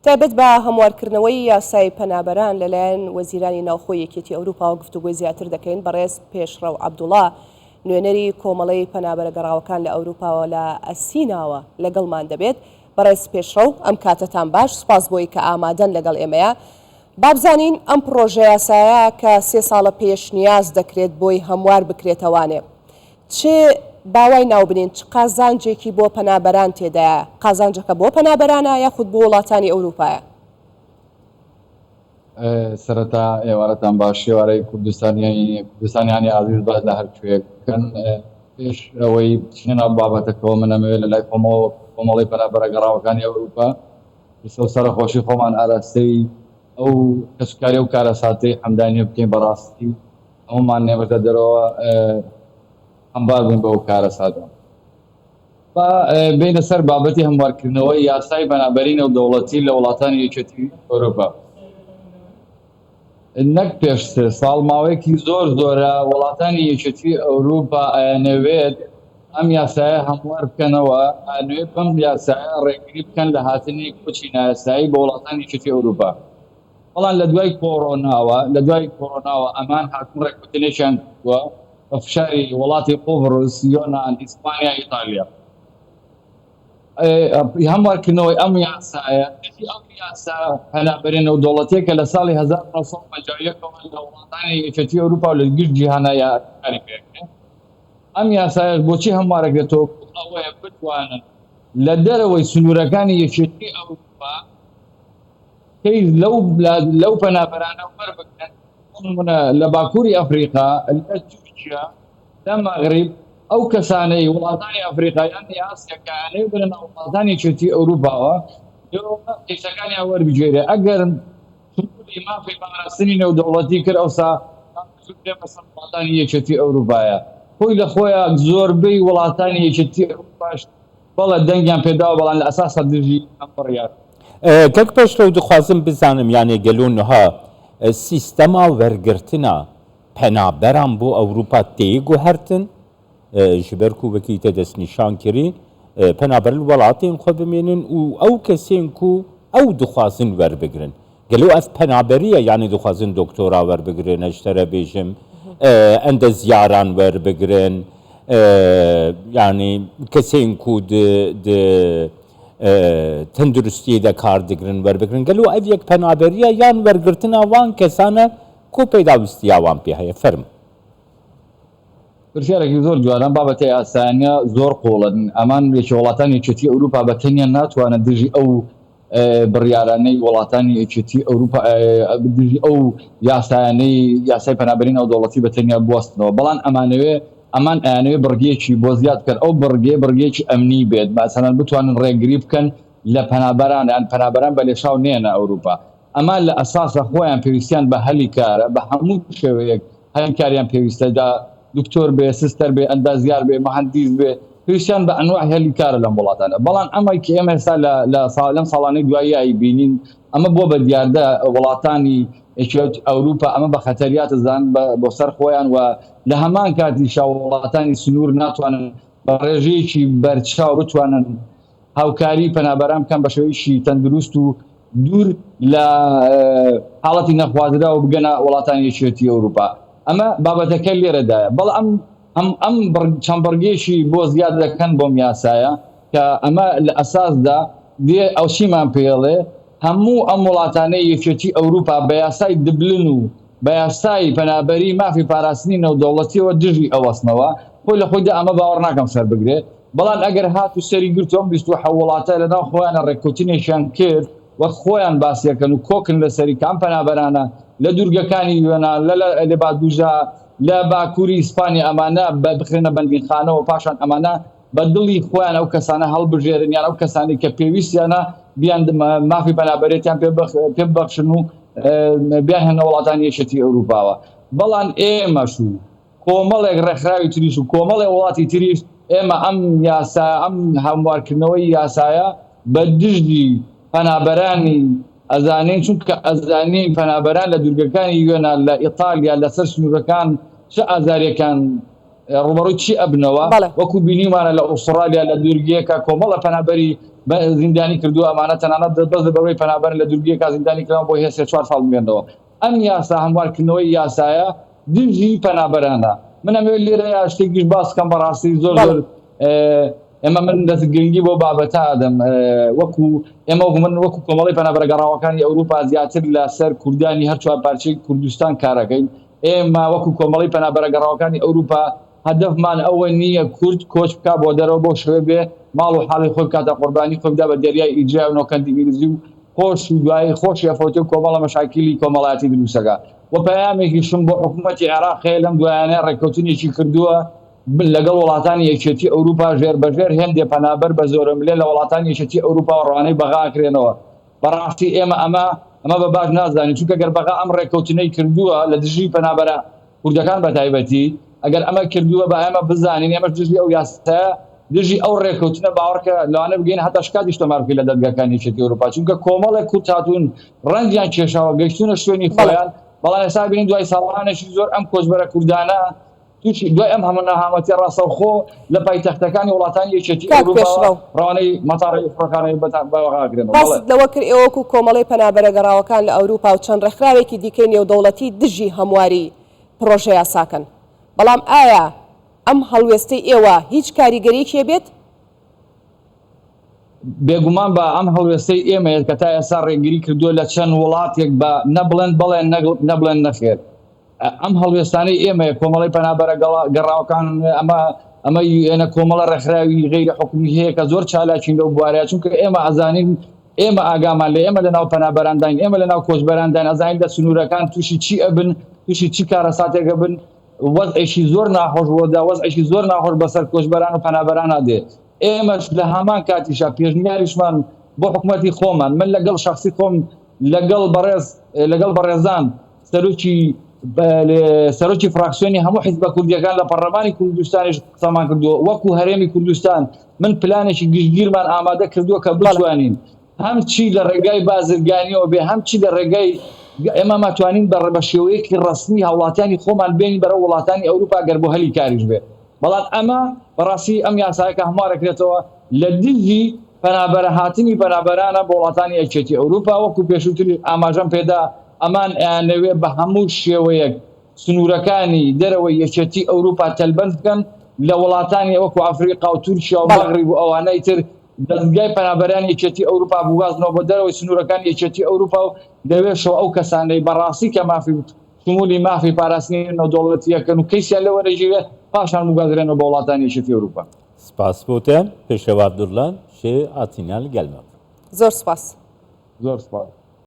تایبەت بە هەموارکردنەوەی یاسای پەنابەران لەلایەن وەزیرانی ناوخۆی یەکێتی ئەوروپا و گفتوگۆی زیاتر دەکەین بەڕێز پێشڕەو عەبدوڵڵا نوێنەری کۆمەڵەی پەنابەرە گەڕاوەکان لە ئەوروپاوە لە ئەسیناوە لەگەڵمان دەبێت. بەڕێز پێشڕەو ئەم کاتتان باش، سوپاس بۆی کە ئامادەن لەگەڵ ئێمەیە. بابزانین ئەم پرۆژە یاسایە کە 3 ساڵە پێش نیاز دەکرێت بۆی هەموار بکرێتەوانێ، چه باوای ناو بنین چ قازانجێکی بۆ پەنابەران تێدایە؟ قازانجەکە بۆ پەنابەرانە یاخود بۆ وڵاتانی ئەوروپایە؟ سەرەتا ئێوارەتان باش، ئێوارەی کوردستانیانی عزیز باز لە هەرکوێکەکەن. پێش ئەوەی بچینە ناو بابەتەکەەوە منەمەوێت لە لای کۆمەڵی پەنابەرە گەڕاوەکانی ئەوروپا سەرخۆشی خۆمان ئاراستەی ئەو کەسوکاری و کارەساتەی ئەمدانی بکەین. بەڕاستی ئەومان نێمەتە دەرەوە هەمبار بوون بەو کارەساتە. بینە سەر بابەتی هەموارکردنەوەی یاسای بەنابەری نێودەوڵەتی لە وڵاتانی یەکێتی ئەوروپا. نەک پێش 3 ساڵ ماوەیەکی زۆرە وڵاتانی یەکێتی ئەوروپا ئەیانەوێت ئەم یاسایە هەموار بکەنەوە، ئەنوێت بەم یاسایە ڕێگری بکەن لە هاتنی کوچی نایاسایی بە وڵاتانی یەکێتی ئەوروپا. بەڵام لە دوای کۆڕۆناوە ئەمان هاتن ڕێکوتنێکیان کردووە بە فشاری وڵاتی قۆبڕس، یۆنان، ئیسپانیا، ئیتالیا. هەموارکردنەوەی ئەم یاسایە یاسا پەنابەری نێودەوڵەتیەکە لە ساڵی 1950ەوە لە وڵاتانی یەکێتی ئەوروپا و لە گشت جیهانە کاری پێکرێت. ئەم یاسایە بۆچی هەموارەکرێتەوە؟ ئەوەیە بتوانن لە دەرەوەی سنوورەکانی یەکێتی ئەوروپا لەو پەنابەرانە وەربگرن. لە باکووری ئەفریقا، لە تورکیا، لە مەغریب ئەو کەسانەی وڵاتانی ئەفریقایان یاسیەکانەی بنە وڵاتانی یەکێتی ئەوروپاوە کەیسەکانیان وەربگێرێ. ئەگەر مافی پاراستنی نێودەوڵەتی کرد ئەوسا وڵاتانی یەکێتی ئەوروپایە. خۆی لە خۆیان زۆربەی وڵاتانی یەکێتی ئەوروپاش بەڵێ دەنگیان پێداوە، بەڵام لە ئەساسا دژی ئەم بڕیار. کەک پێشتر دخوازم بزانم یانێ گەلوونها سیستەما وەرگرتنە پەنابەران بۆ ئەوروپا تێگوهرتن ji ber ku vekî te destnîşan kirî penaber welatên xwe bimênin û ew kesên ku ew dixwazin werbigirin. Gelo ev penaberiye yanî dixwazin doktora werbigirin, ji te re bêjim endezyaran werbigirin, yanî kesên ku di tenduristiyê de kar dikirin werbigirin. Gelo ev yek penaberiye yan wergirtina wan kesan e ku pêdawistiya wan pê heye. Ferm. پرسیارێکی زۆر جوانە. بابەتی یاسایانە زۆر قوڵن. ئەمان یەکی وڵاتانی یەکێتی ئەوروپا بەتەنیا ناتوانێت دژی ئەو بڕیارانەی وڵاتانی یەکێتی ئەوروپا دژی ئەو یاسای پەنابەری نێودەوڵەتی بەتەنیا بوەستنەوە. بەڵام ئەمان ئەیانەوێت بڕگەیەکی بۆ زیاد کرد. ئەو بڕگەیەکی ئەمنی بێت، مەسەڵەن بتوانن ڕێگری بکەن لە پەنابەران، یان پەنابەران بە لێشاو نێنە ئەوروپا. ئەمان لە ئەساسە خۆیان پێویستیان بە هەلی کارە، بە هەموو شێوەیەک هەلی کاریان پێویستە. دکتۆر بێ، سستەر بێ، ئەندازیار بێ، مەهەندیس بێ، پێویستیان بە ئەنواع هەلی کارە لەم وڵاتانە. بەڵام ئەمە کە ئێمە ئێستا لەم ساڵانەی دوایی بینین، ئەمە بۆ بە دیاردە وڵاتانی یەکێتی ئەوروپا ئەمە بە خەتەریاتەزان بۆ سەر خۆیان و لە هەمان کاتیشا وڵاتانی سنوور ناتوانن بە ڕێژەیەکی بەرچاو بتوانن هاوکاری پەنابەران بکەن بە شێوەیەکی تەندروست و دوور لە حاڵەتی نەخوازرا و بگەنە وڵاتانی یەکێتی ئەوروپا. ئەمە بابەتەکە لێرەدایە. بەڵام ئەم چەند بڕگەیەکی بۆ زیاد دەکەن بۆم یاسایە کە ئەمە لە ئەساسدا دێ ئەو چیمان پێڵێ هەموو ئەم وڵاتانەی یەکێتی ئەوروپا بە یاسای دبلن و بە یاسای پەنابەری مافی پاراستنی نێودەوڵەتیەوە دژی ئەوەستنەوە. خۆی لە خۆیدا ئەمە باوەڕ ناکەم سەر بگرێت. بەڵام ئەگەر هات و سەری گرتوم 27 وڵاتە لەناو خۆیانە ڕێککەوتنێکیان کرد وە خۆیان باسیەکەن و کۆکن لەسەری کام پەنابەرانە لە دوورگەکانی یۆنان، لە بادوژا، لە باکووری ئیسپانیا، ئەمانە بخرێنە بەندیخانەوە، پاشان ئەمانە بە دڵی خۆیان ئەو کەسانە هەڵبژێرن، یان ئەو کەسانی کە پێویستیانە بیان مافی پەنابەرێتیان پێبەخشن و بیان هێنە وڵاتانی یەکێتی ئەوروپاوە. بەڵام ئێمەش و کۆمەڵێک ڕێکخراوی تریش و کۆمەڵێک وڵاتی تریش ئێمە ئەم هەموارکردنەوەی یاسایە بە دژی پەنابەرانی ئەزانین، چونکە ئەزانین پەنابەران لە دوورگەکانی یۆنان، لە ئیتالیا، لەسەر سنوورەکان چه ئازارەکان ڕوبەڕووی چی ئەبنەوە. وەکو بینیمانە لە ئوسترالیا لە دوورگەیەکە کۆمەڵە پەنابەری زیندانی کردو ئەمانە تەنانەت بەس بەڕێی پەنابەر لە دوورگەیەکە زیندانی کراوە بۆ هێز 4 ساڵ بمێنەوە. ئەم یاسا هەموارکردنەوەی یاسایە دژی پەنابەرانە. من ئەمەوێت لێرە شتێکیش باس بکەم بەڕاستی زۆر ئێمە من دەستگرنگی بۆ بابەتە ئەدەم وەکو ئێمە من وەکو کۆمەڵی پەنابەرە گەڕاوەکانی ئەوروپا زیاتر لەسەر کوردانی هەر چوار پارچەی کوردستان کارەکەین. ئێمە وەکو کۆمەڵی پەنابەرە گەڕاوەکانی ئەوروپا هەدەفمان ئەوە نییە کورد کۆچ بکە بۆ دەرەوە بۆ شوێ بێ ماڵ و حاڵی خۆی کاتە قوربانی خۆی بدا بە دەریای ئیجرا و نۆکەندی ئینگلیزی و خۆش و دوایی خۆشی ئەفۆتێ و کۆمەڵە مەشاکیلی کۆمەڵایەتی دروستەکە. و پەیامێکی شم بۆ حکوومەتی عێراق هەیە لەم دوایانە ڕێککەوتنێکی کردووە لەگەڵ وڵاتانی یەکێتی ئەوروپا ژێر بەژێر هێندێ پەنابەر بە زۆرە ملێ لە وڵاتانی یەکێتی ئەوروپا و ڕوانەی بەغاکرێنەوە. بەڕاستی ئێمە ئەمە بە باش نازانین چونکە گەر بەغا ئەم ڕێککەوتنەی کردووە لە دژی پەنابەرە کوردەکان بە تایبەتی ئەگەر ئەمە کردووە بە ئێمە بزانین ئێمە دژی ئەو یاستەیە دژی ئەو ڕێککەوتنە باوەڕکە لەوانە بگەین هەتا شکاتی تۆمارکردی لە دەرگاکانی یەکێتی ئەوروپا چونکە کۆمەڵێک کورد هاتوون ڕەنگیان کێشاوە گەیشتونە شوێنی خۆیان بەڵام ئێستا بینین دوای ساڵانێکی زۆر ئەم کۆچبەرە کوردانە تووشی دوای ئەم هەموو نەهامەتی ڕاستەوخۆ لە پایتەختەکانی وڵاتانی یەکێتی ئەوروپا ڕوانەی مەتاڕی فڕۆکانەی بەغاکرێنەوە. باس لەوە کرد ئێوە وەکو کۆمەڵی پەنابەرە گەڕاوەکان لە ئەوروپا و چەند ڕێکخراوێکی دیکەی نێودەوڵەتی دژی هەمواری پرۆژە یاساکەن. بەڵام ئایا ئەم هەڵوێستەی ئێوە هیچ کاریگەریەکی بێت؟ بێگومان بە ئەم هەڵوێستەی ئێمە کە تا ئێستا ڕێگیری کردووە لە چەند وڵاتێک بە نەبڵێن بڵێن نەبڵێن نەخێر. ئەم هەڵوێستانەی ئێمە کۆمەڵی پەنابەرە گەڕاوەکان ئەمە ئێنە کۆمەڵە ڕێکخراوی غەیری حکومی هەیە کە زۆر چالاکین لەو بوارەیە چونکە ئێمە ئەزانین ئێمە ئاگامان لە ئێمە لە ناو پەنابەرانداین ئێمە لە ناو کۆچبەرانداین ئەزانین لە سنوورەکان تووشی چی ئەبن تووشی چی کارەساتێکە بن وەزعێکی زۆر ناخۆش بۆدا وەزعێکی زۆر ناخۆش بەسەر کۆچبەران و پەنابەرانە دێ. ئێمەش لە هەمان کاتیشا پێشنیاریشمان بۆ حکوومەتی خۆمان من لەگەڵ شخصی خۆم لەگەڵ بەڕێزان سەرۆکی فراکسیۆنی هەموو حیزبە کوردیەکان لە پەرلەمانی کوردستانیش قسەمان کردووە وەکو هەرێمی کوردستان من پلانێکی گشتگیرمان ئامادە کردووە کە بتوانین هەم چی لە ڕێگای بازرگانیەوە بێ هەم چی لە ڕێگای ئێمە ماتوانین بە شێوەیەکی ڕسمی هاوڵاتیانی خۆمان بێنین بەرەو وڵاتانی ئەوروپا گەر بۆ هەلی کاریش بێ. بەڵام ئەمە بەڕاستی ئەم یاسایەکە هەموارەکرێتەوە لە دژی پەنابەرە هاتنی پەنابەرانە بۆ وڵاتانی یەکێتی ئەوروپا وەکو پێشووتری ئاماژەم پێدا ئەمان ئەیانەوێ بە هەموو شێوەیەک سنوورەکانی دەرەوەی یەکێتی ئەوروپا تەلبەند بکەن لە وڵاتانی وەکو ئەفریقا و تورکیا و مەغریب و ئەوانەی تر دەستگای پەنابەرانی یەکێتی ئەوروپا بوازنەوە بۆ دەرەوەی سنوورەکانی یەکێتی ئەوروپا و دەوێت شەو ئەو کەسانەی بەڕاستی کە مافی شمولی مافی پاراستنی نێودەوڵەتیەکەن و کەیسیان لەوە دەژێت پاشان بگازرێنەوە بە وڵاتانی یەکێتی ئەوروپا. سپاس بۆتە پێشەوە عەبدوڵڵا شێ ئاتینال گەلمە. زۆر سپاس. زۆر سپاس.